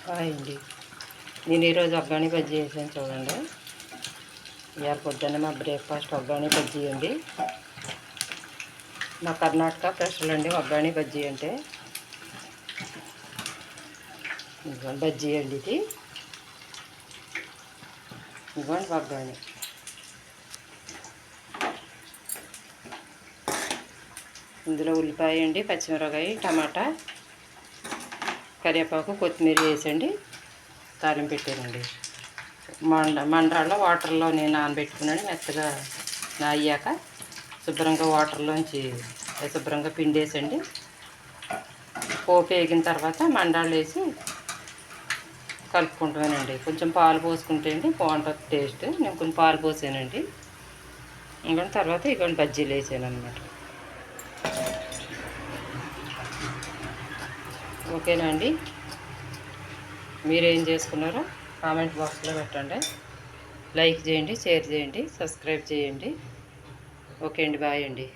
Hi అండి. నేను ఈరోజు ఒగ్గాని బజ్జీ వేసాను చూడండి. ఇవాళ పొద్దున్న మా బ్రేక్ఫాస్ట్ ఒగ్గాని బజ్జీ అండి. మా కర్ణాటక స్పెషల్ అండి ఒగ్గాని బజ్జీ అంటే. బజ్జీ అండి ఇది. ఇదిగోండి ఒగ్గాని. ఇందులో ఉల్లిపాయ అండి, పచ్చిమిరపకాయ, టమాటా, కరివేపాకు, కొత్తిమీర వేసండి తాలింపు పెట్టానండి. మండాల్లో వాటర్లో నేను నానబెట్టుకున్నాను. మెత్తగా అయ్యాక శుభ్రంగా వాటర్లోంచి శుభ్రంగా పిండేసండి. పోపు వేగిన తర్వాత మండాలు వేసి కలుపుకుంటానండి. కొంచెం పాలు పోసుకుంటే అండి బాగుంటుంది టేస్ట్. నేను కొంచెం పాలు పోసానండి. ఇంకా తర్వాత ఇటువంటి బజ్జీలు వేసాను అనమాట. ఓకేనా అండి? మీరేం చేసుకున్నారో కామెంట్ బాక్స్లో పెట్టండి. లైక్ చేయండి, షేర్ చేయండి, సబ్స్క్రైబ్ చేయండి. ఓకే అండి, బాయ్ అండి.